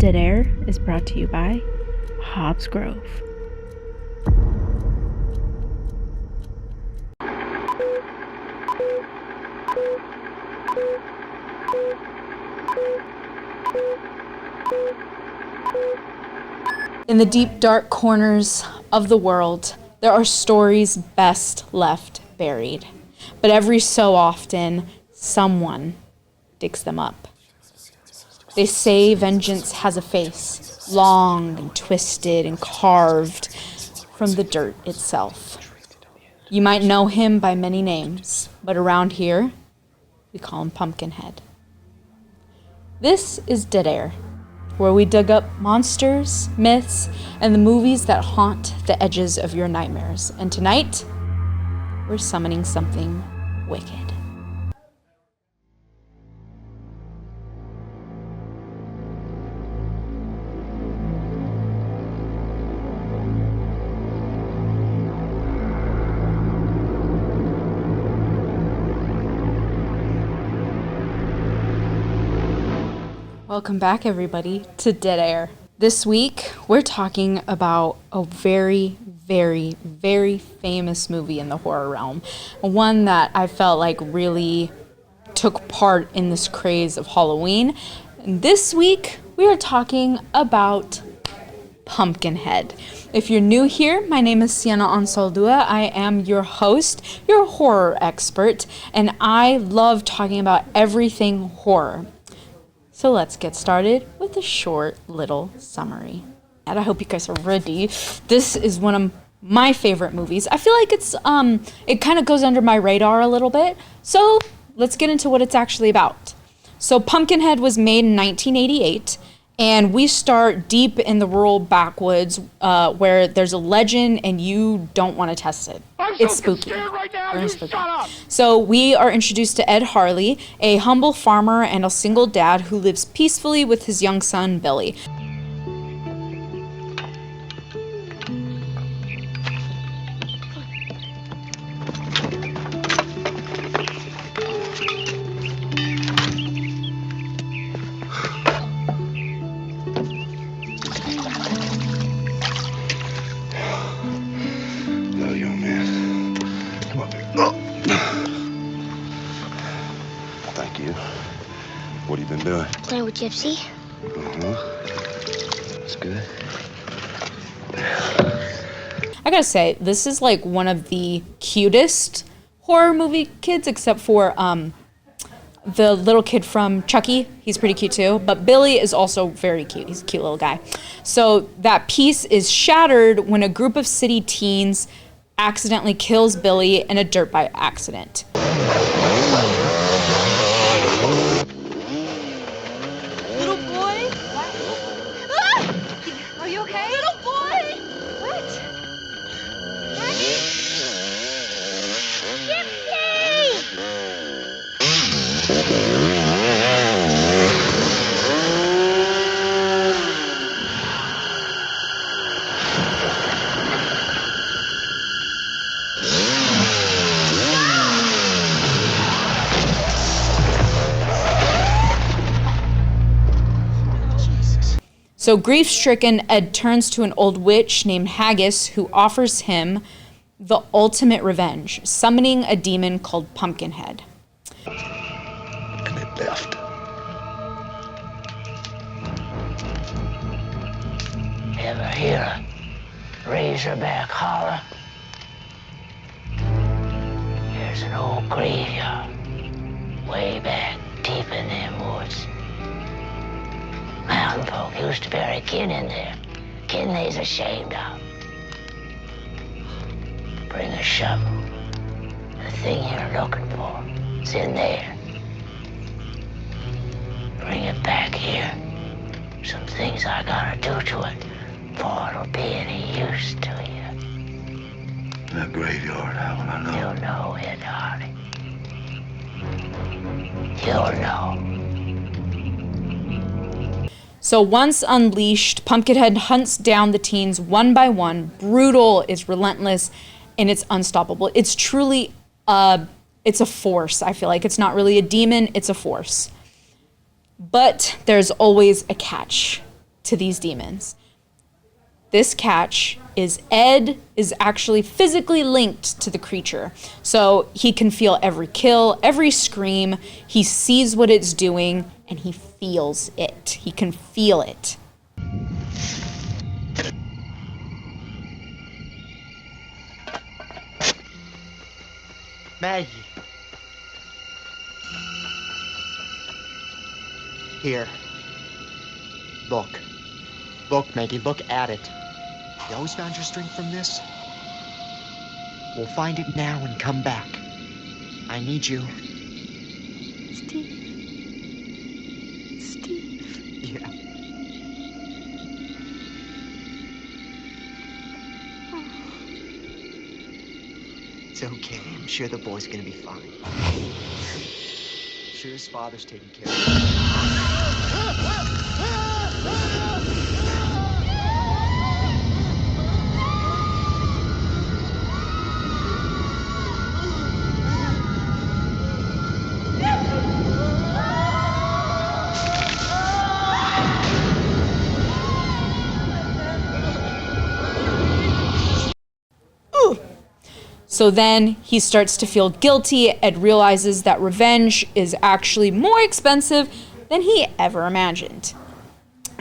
Dead Air is brought to you by Hobbs Grove. In the deep, dark corners of the world, there are stories best left buried. But every so often, someone digs them up. They say vengeance has a face, long and twisted and carved from the dirt itself. You might know him by many names, but around here, we call him Pumpkinhead. This is Dead Air, where we dig up monsters, myths, and the movies that haunt the edges of your nightmares. And tonight, we're summoning something wicked. Welcome back, everybody, to Dead Air. This week, we're talking about a very, very, very famous movie in the horror realm. One that I felt like really took part in this craze of Halloween. And this week, we are talking about Pumpkinhead. If you're new here, my name is Siena Anzaldua. I am your host, your horror expert, and I love talking about everything horror. So let's get started with a short little summary. And I hope you guys are ready. This is one of my favorite movies. I feel like it kind of goes under my radar a little bit. So let's get into what it's actually about. So Pumpkinhead was made in 1988, and we start deep in the rural backwoods where there's a legend and you don't want to test it. It's spooky. Right now. You shut up. So we are introduced to Ed Harley, a humble farmer and a single dad who lives peacefully with his young son, Billy. Hello, young man. Come on, baby. Oh. Thank you. What have you been doing? Playing with Gypsy. That's good. I gotta say, this is like one of the cutest horror movie kids, except for the little kid from Chucky. He's pretty cute too, but Billy is also very cute. He's a cute little guy. So that peace is shattered when a group of city teens accidentally kills Billy in a dirt bike accident. Little boy? What? Ah! Are you okay? Little boy! What? Daddy? Gypsy! So grief-stricken, Ed turns to an old witch named Haggis who offers him the ultimate revenge, summoning a demon called Pumpkinhead. And it left. Ever hear a razorback holler? There's an old graveyard way back deep in them woods. Mountain folk used to bury kin in there. Kin they's ashamed of. Bring a shovel. The thing you're looking for is in there. Bring it back here. Some things I gotta do to it before it'll be any use to you. That graveyard, how will I know? You'll know it, Harley. You'll know. So once unleashed, Pumpkinhead hunts down the teens one by one. Brutal, it's relentless, and it's unstoppable. It's truly, it's a force, I feel like. It's not really a demon, it's a force. But there's always a catch. to these demons. This catch is Ed is actually physically linked to the creature. So he can feel every kill, every scream. He sees what it's doing, and he feels it. He can feel it. Maggie. Here. Look. Look, Maggie, look at it. You always found your strength from this? We'll find it now and come back. I need you. Steve. Yeah. It's okay. I'm sure the boy's gonna be fine. I'm sure his father's taking care of him. So then he starts to feel guilty. Ed realizes that revenge is actually more expensive than he ever imagined.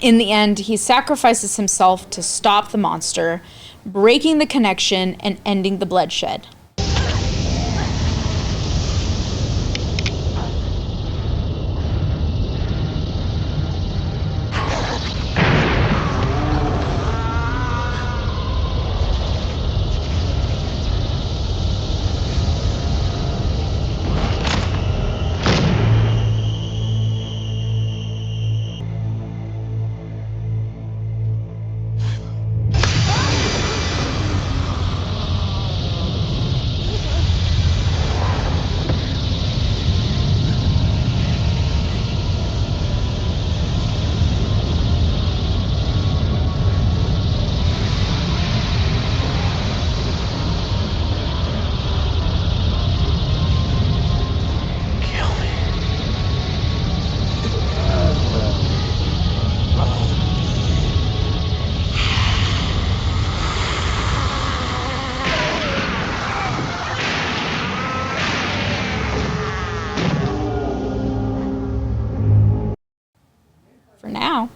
In the end, he sacrifices himself to stop the monster, breaking the connection and ending the bloodshed. For now.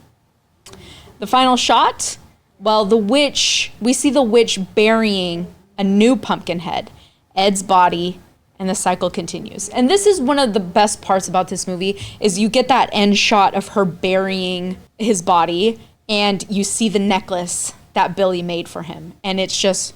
The final shot, well, we see the witch burying a new Pumpkinhead, Ed's body, and the cycle continues. And this is one of the best parts about this movie, is you get that end shot of her burying his body, and you see the necklace that Billy made for him. And it's just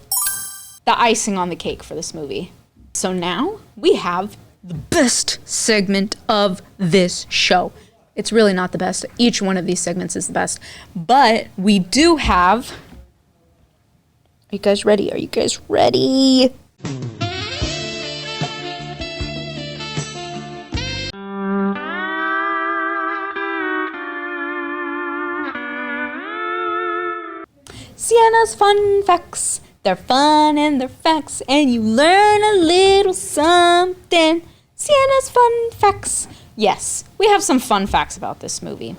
the icing on the cake for this movie. So now we have the best segment of this show. It's really not the best. Each one of these segments is the best. But we do have... Are you guys ready? Are you guys ready? Siena's Fun Facts. They're fun and they're facts, and you learn a little something. Siena's Fun Facts. Yes, we have some fun facts about this movie.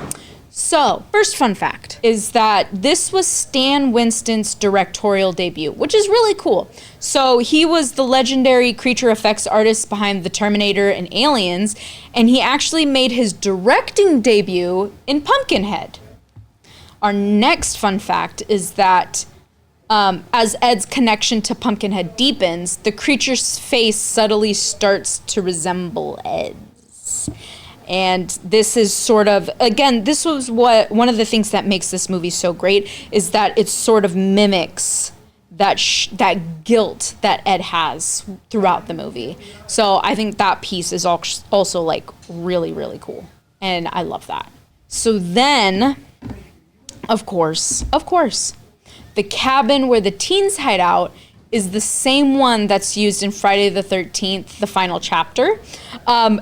So, first fun fact is that this was Stan Winston's directorial debut, which is really cool. So, he was the legendary creature effects artist behind The Terminator and Aliens, and he actually made his directing debut in Pumpkinhead. Our next fun fact is that as Ed's connection to Pumpkinhead deepens, the creature's face subtly starts to resemble Ed's. And this is sort of, again, this was one of the things that makes this movie so great, is that it sort of mimics that guilt that Ed has throughout the movie. So I think that piece is also like really, really cool. And I love that. So then, of course, the cabin where the teens hide out is the same one that's used in Friday the 13th, the final chapter. And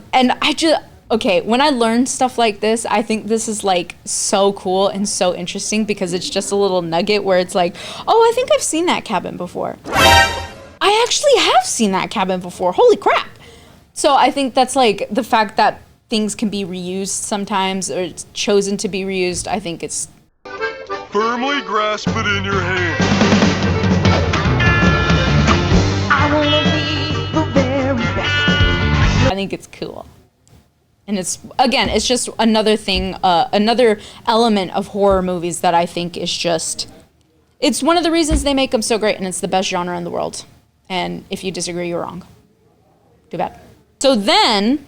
when I learn stuff like this, I think this is like so cool and so interesting, because it's just a little nugget where it's like, oh, I think I've seen that cabin before. I actually have seen that cabin before. Holy crap. So I think that's like the fact that things can be reused sometimes, or it's chosen to be reused. I think it's Firmly grasp it in your hand. I wanna be the very best. I think it's cool. And it's just another thing, another element of horror movies that I think is just, it's one of the reasons they make them so great, and it's the best genre in the world. And if you disagree, you're wrong. Too bad. So then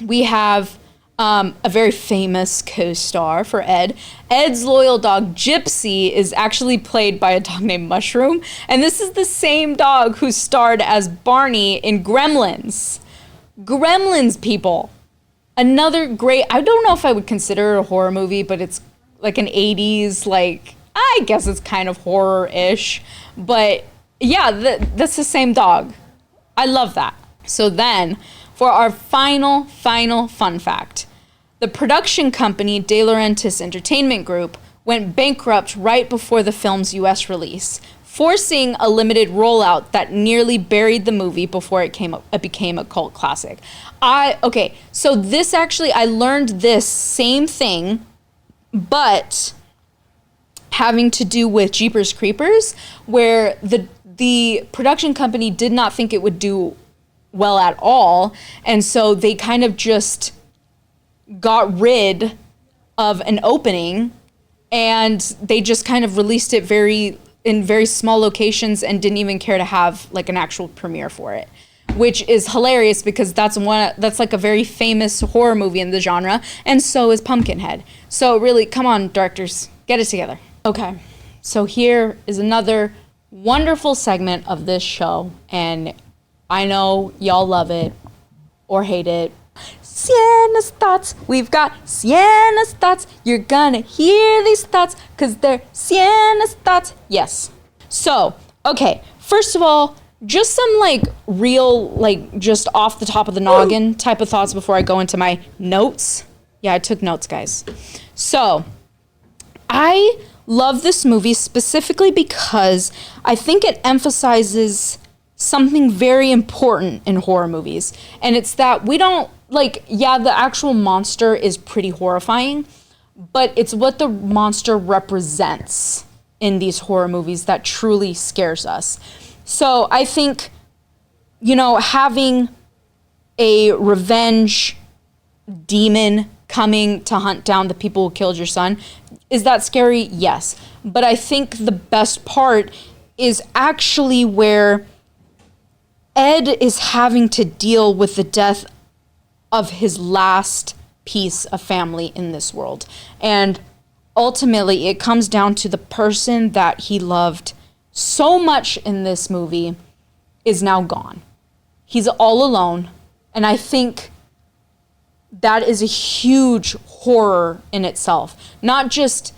we have a very famous co-star for Ed. Ed's loyal dog, Gypsy, is actually played by a dog named Mushroom. And this is the same dog who starred as Barney in Gremlins. Gremlins, people. Another great, I don't know if I would consider it a horror movie, but it's like an 80s, like, I guess it's kind of horror-ish. But yeah, that's the same dog. I love that. So then, for our final fun fact, the production company De Laurentiis Entertainment Group went bankrupt right before the film's US release, forcing a limited rollout that nearly buried the movie before it became a cult classic. Okay, so this actually, I learned this same thing, but having to do with Jeepers Creepers, where the production company did not think it would do well at all, and so they kind of just got rid of an opening, and they just kind of released it in very small locations and didn't even care to have like an actual premiere for it, which is hilarious because that's like a very famous horror movie in the genre, and so is Pumpkinhead. So really, come on, directors, get it together. Okay, so here is another wonderful segment of this show, and I know y'all love it or hate it. Siena's thoughts. We've got Siena's thoughts. You're gonna hear these thoughts because they're Siena's thoughts. Yes. So, okay, first of all, just some like real, like just off the top of the noggin type of thoughts before I go into my notes. Yeah, I took notes, guys. So, I love this movie specifically because I think it emphasizes something very important in horror movies. And it's that we don't, like, yeah, the actual monster is pretty horrifying, but it's what the monster represents in these horror movies that truly scares us. So I think, you know, having a revenge demon coming to hunt down the people who killed your son, is that scary? Yes. But I think the best part is actually where Ed is having to deal with the death of his last piece of family in this world. And ultimately, it comes down to the person that he loved so much in this movie is now gone. He's all alone. And I think that is a huge horror in itself. Not just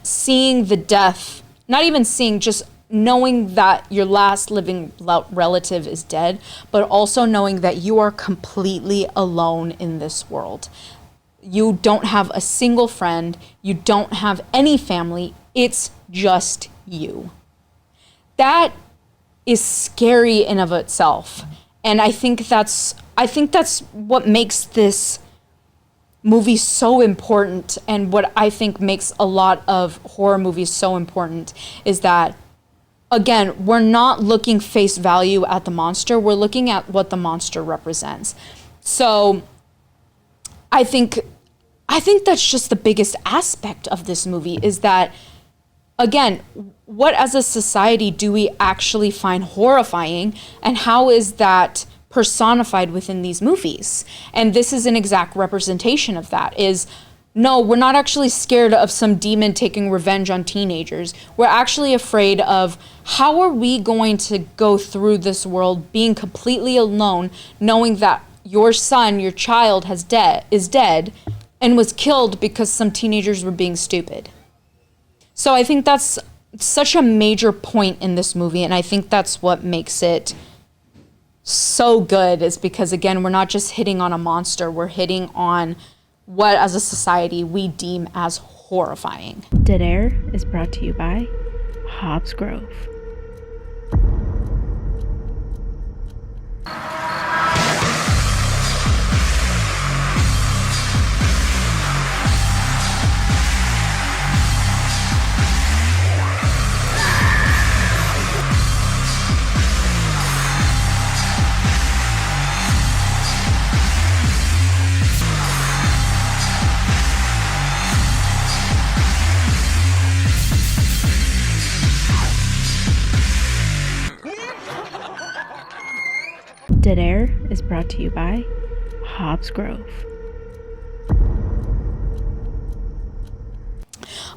seeing the death, not even seeing, just knowing that your last living relative is dead, but also knowing that you are completely alone in this world. You don't have a single friend. You don't have any family. It's just you. That is scary in of itself. And I think that's what makes this movie so important, and what I think makes a lot of horror movies so important is that, again, we're not looking face value at the monster. We're looking at what the monster represents. So I think that's just the biggest aspect of this movie is that, again, what as a society do we actually find horrifying, and how is that personified within these movies? And this is an exact representation of that. Is no, we're not actually scared of some demon taking revenge on teenagers. We're actually afraid of how are we going to go through this world being completely alone, knowing that your son, your child is dead and was killed because some teenagers were being stupid. So I think that's such a major point in this movie, and I think that's what makes it so good, is because, again, we're not just hitting on a monster, we're hitting on what as a society we deem as horrifying. Dead Air is brought to you by Hobbs Grove. Dead Air is brought to you by Hobbs Grove.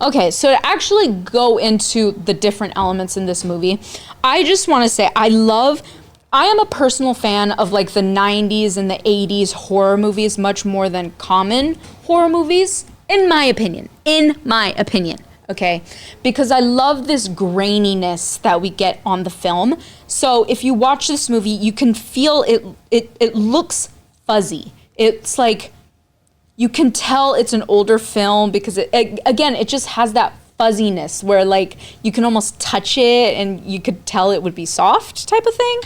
Okay, so to actually go into the different elements in this movie, I just want to say I am a personal fan of like the 90s and the 80s horror movies much more than common horror movies, in my opinion, okay? Because I love this graininess that we get on the film. So if you watch this movie, you can feel it looks fuzzy. It's like, you can tell it's an older film because it just has that fuzziness where like you can almost touch it and you could tell it would be soft type of thing.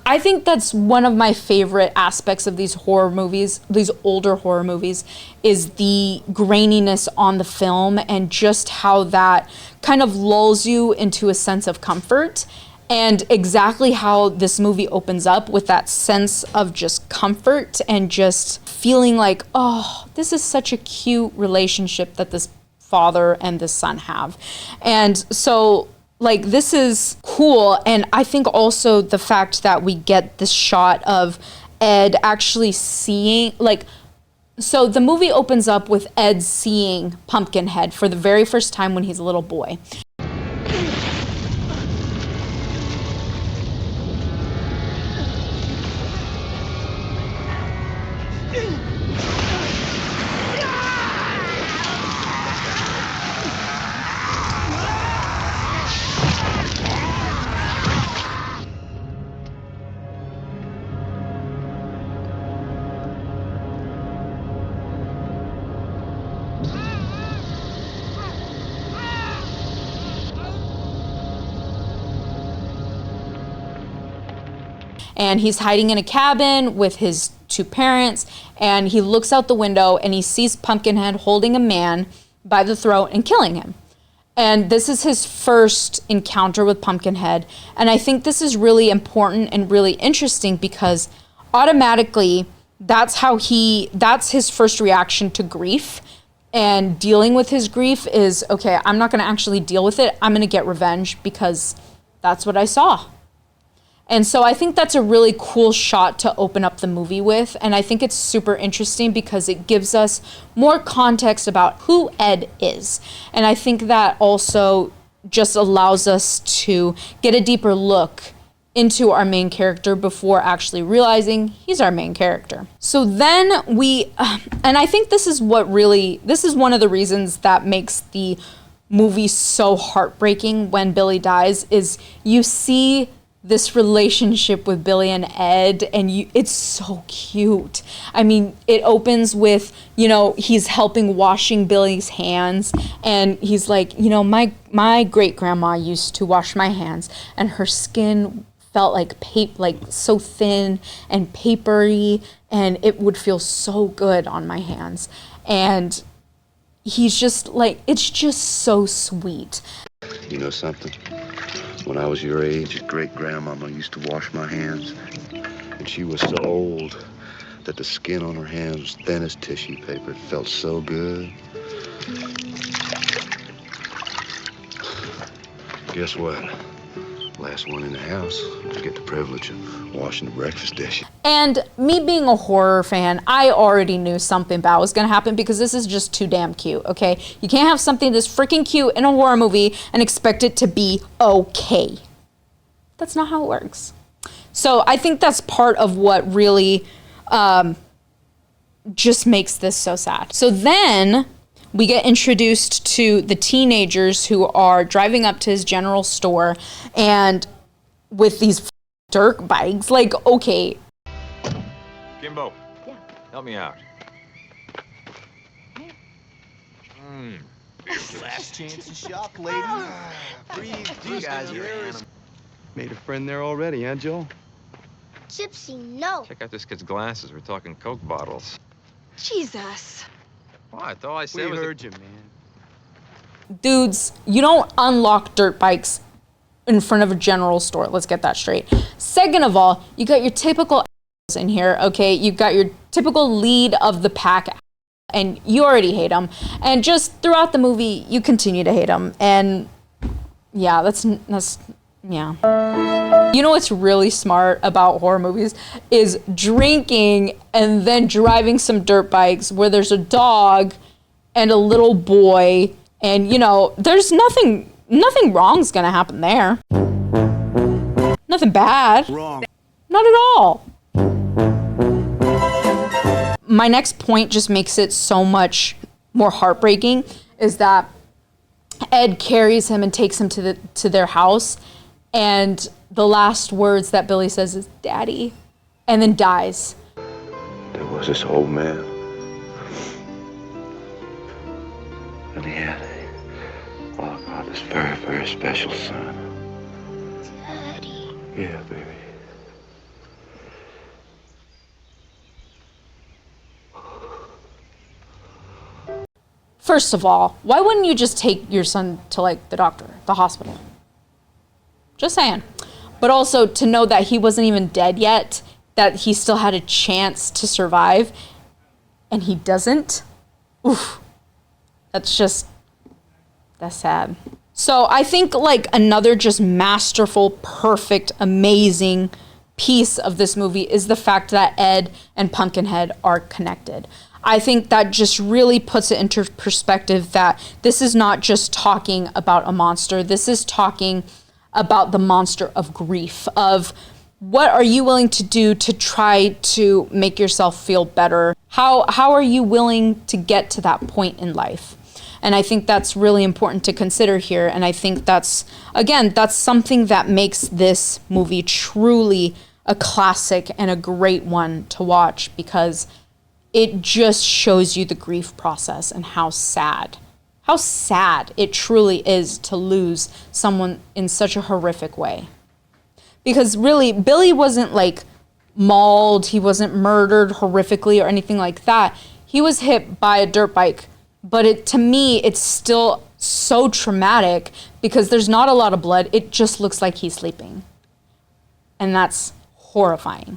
I think that's one of my favorite aspects of these horror movies, these older horror movies, is the graininess on the film and just how that kind of lulls you into a sense of comfort. And exactly how this movie opens up with that sense of just comfort and just feeling like, oh, this is such a cute relationship that this father and this son have. And so, like, this is cool. And I think also the fact that we get this shot of Ed actually seeing, like, so the movie opens up with Ed seeing Pumpkinhead for the very first time when he's a little boy. And he's hiding in a cabin with his two parents, and he looks out the window and he sees Pumpkinhead holding a man by the throat and killing him. And this is his first encounter with Pumpkinhead. And I think this is really important and really interesting because automatically that's his first reaction to grief. And dealing with his grief is, okay, I'm not going to actually deal with it. I'm going to get revenge because that's what I saw. And so I think that's a really cool shot to open up the movie with. And I think it's super interesting because it gives us more context about who Ed is. And I think that also just allows us to get a deeper look into our main character before actually realizing he's our main character. So then and I think this is one of the reasons that makes the movie so heartbreaking when Billy dies, is you see this relationship with Billy and Ed, and it's so cute. I mean, it opens with, he's washing Billy's hands, and he's like, my great grandma used to wash my hands, and her skin felt like so thin and papery, and it would feel so good on my hands. And he's just like, it's just so sweet. You know something? When I was your age, great-grandmama used to wash my hands. And she was so old that the skin on her hands was thin as tissue paper. It felt so good. Guess what? Last one in the house to get the privilege of washing the breakfast dishes. And me being a horror fan, I already knew something bad was going to happen because this is just too damn cute, okay? You can't have something this freaking cute in a horror movie and expect it to be okay. That's not how it works. So I think that's part of what really just makes this so sad. So then we get introduced to the teenagers who are driving up to his general store and with these dirt bikes. Like, okay. Kimbo. Yeah. Help me out. Last chance to shop, lady. Breathe, You guys are Made a friend there already, huh, Joel? Gypsy, no. Check out this kid's glasses. We're talking Coke bottles. Jesus. What? All I We said was... heard you, man. Dudes, you don't unlock dirt bikes in front of a general store. Let's get that straight. Second of all, you got your typical in here, okay? You got your typical lead of the pack, and you already hate him. And just throughout the movie, you continue to hate him. And yeah, that's Yeah. You know what's really smart about horror movies is drinking and then driving some dirt bikes where there's a dog and a little boy, and you know, there's nothing wrong's gonna happen there. Nothing bad. Wrong. Not at all. My next point just makes it so much more heartbreaking is that Ed carries him and takes him to their house, and the last words that Billy says is "Daddy," and then dies. There was this old man, and he had this very, very special son. Daddy. Yeah, baby. First of all, why wouldn't you just take your son to like the doctor, the hospital? Just saying. But also to know that he wasn't even dead yet, that he still had a chance to survive, and he doesn't. Oof. That's sad. So I think like another just masterful, perfect, amazing piece of this movie is the fact that Ed and Pumpkinhead are connected. I think that just really puts it into perspective that this is not just talking about a monster. This is talking about the monster of grief, of what are you willing to do to try to make yourself feel better? How are you willing to get to that point in life? And I think that's really important to consider here. And I think that's something that makes this movie truly a classic and a great one to watch, because it just shows you the grief process and how sad it truly is to lose someone in such a horrific way. Because really, Billy wasn't like mauled, he wasn't murdered horrifically or anything like that. He was hit by a dirt bike, but to me, it's still so traumatic because there's not a lot of blood. It just looks like he's sleeping. And that's horrifying.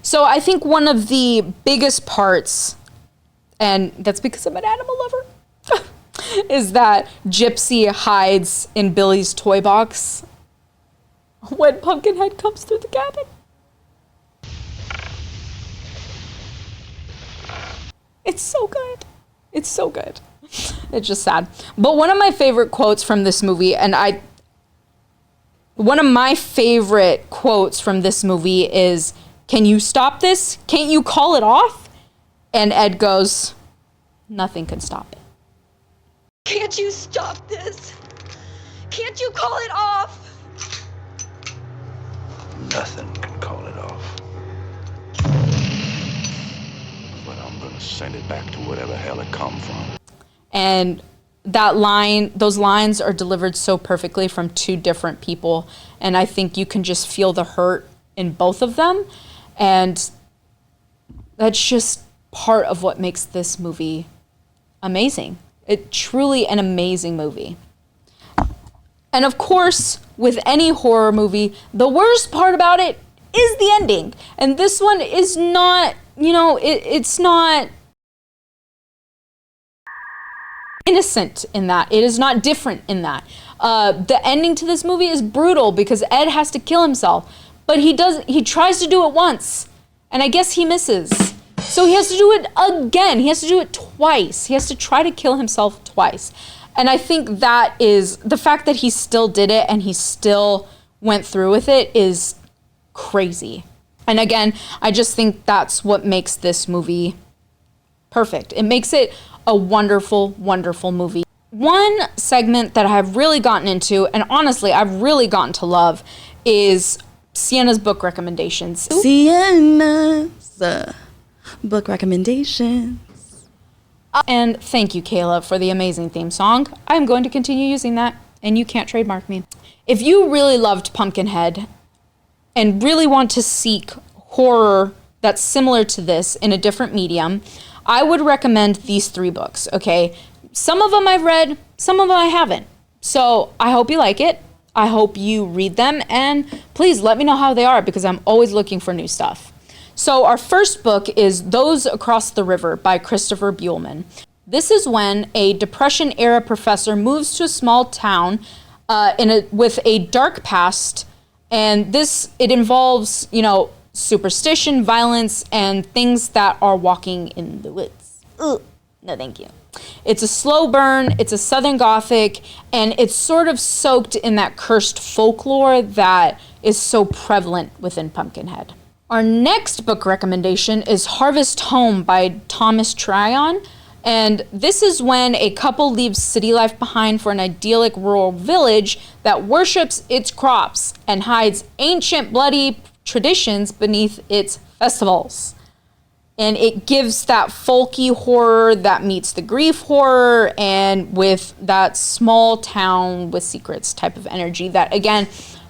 So I think one of the biggest parts, and that's because I'm an animal lover, is that Gypsy hides in Billy's toy box when Pumpkinhead comes through the cabin. It's so good. It's so good. It's just sad. But one of my favorite quotes from this movie, one of my favorite quotes from this movie is, "Can you stop this? Can't you call it off?" And Ed goes, "Nothing can stop it." Can't you stop this? Can't you call it off? Nothing can call it off. But I'm gonna send it back to whatever hell it come from. And those lines are delivered so perfectly from two different people. And I think you can just feel the hurt in both of them. And that's just part of what makes this movie amazing. It's truly an amazing movie. And of course, with any horror movie, the worst part about it is the ending. And this one is not, it's not innocent in that. It is not different in that. The ending to this movie is brutal because Ed has to kill himself. But he tries to do it once, and I guess he misses. So he has to do it again. He has to do it twice. He has to try to kill himself twice. And I think that is, the fact that he still did it and he still went through with it is crazy. And again, I just think that's what makes this movie perfect. It makes it a wonderful, wonderful movie. One segment that I've really gotten into, and honestly, I've really gotten to love, is Siena's book recommendations. Siena's book recommendations. And thank you, Kayla, for the amazing theme song. I'm going to continue using that, and you can't trademark me. If you really loved Pumpkinhead and really want to seek horror that's similar to this in a different medium, I would recommend these 3 books, okay? Some of them I've read, some of them I haven't. So I hope you like it. I hope you read them, and please let me know how they are, because I'm always looking for new stuff. So our first book is Those Across the River by Christopher Buehlman. This is when a Depression-era professor moves to a small town with a dark past, and it involves, superstition, violence, and things that are walking in the woods. Ugh, no thank you. It's a slow burn, it's a Southern Gothic, and it's sort of soaked in that cursed folklore that is so prevalent within Pumpkinhead. Our next book recommendation is Harvest Home by Thomas Tryon. And this is when a couple leaves city life behind for an idyllic rural village that worships its crops and hides ancient bloody traditions beneath its festivals. And it gives that folky horror that meets the grief horror, and with that small town with secrets type of energy that, again,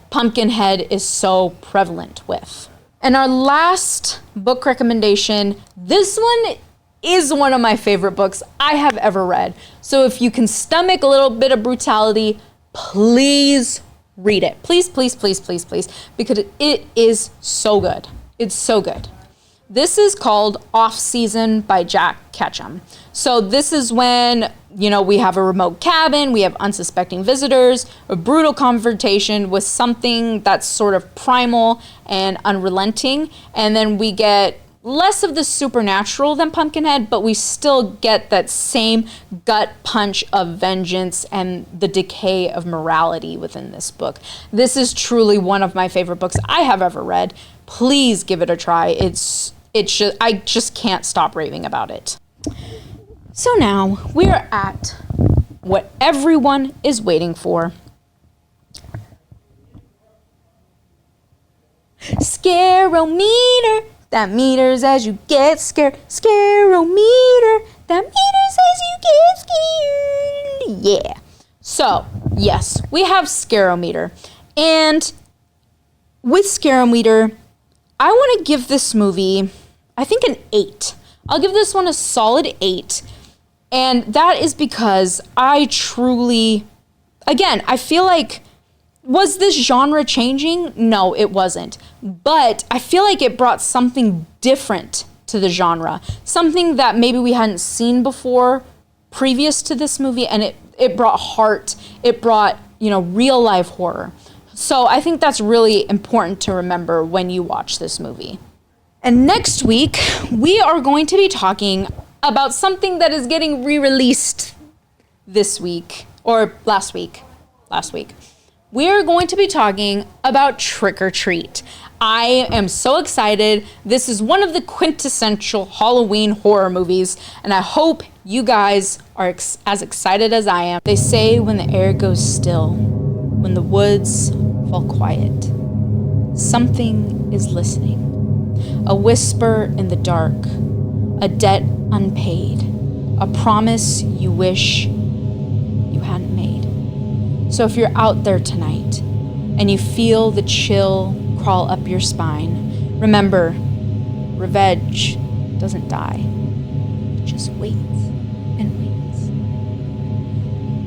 Pumpkinhead is so prevalent with. And our last book recommendation, this one is one of my favorite books I have ever read. So if you can stomach a little bit of brutality, please read it. Please, please, please, please, please, because it is so good. It's so good. This is called Off Season by Jack Ketchum. So this is when, we have a remote cabin, we have unsuspecting visitors, a brutal confrontation with something that's sort of primal and unrelenting, and then we get less of the supernatural than Pumpkinhead, but we still get that same gut punch of vengeance and the decay of morality within this book. This is truly one of my favorite books I have ever read. Please give it a try. I just can't stop raving about it. So now we're at what everyone is waiting for. Scarometer, that meters as you get scared. Scarometer, that meters as you get scared. Yeah. So, yes, we have Scarometer. And with Scarometer, I want to give this movie, I think, an 8. I'll give this one a solid 8. And that is because I truly, again, I feel like, was this genre changing? No, it wasn't. But I feel like it brought something different to the genre. Something that maybe we hadn't seen before previous to this movie. And it brought heart. It brought, real life horror. So I think that's really important to remember when you watch this movie. And next week, we are going to be talking about something that is getting re-released this week, or last week. We are going to be talking about Trick or Treat. I am so excited. This is one of the quintessential Halloween horror movies, and I hope you guys are as excited as I am. They say when the air goes still, when the woods fall quiet, something is listening. A whisper in the dark, a debt unpaid, a promise you wish you hadn't made. So if you're out there tonight and you feel the chill crawl up your spine, remember, revenge doesn't die. It just waits and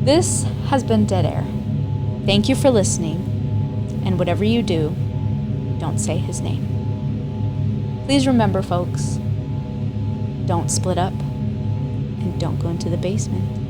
waits. This has been Dead Air. Thank you for listening, and whatever you do, don't say his name. Please remember, folks, don't split up and don't go into the basement.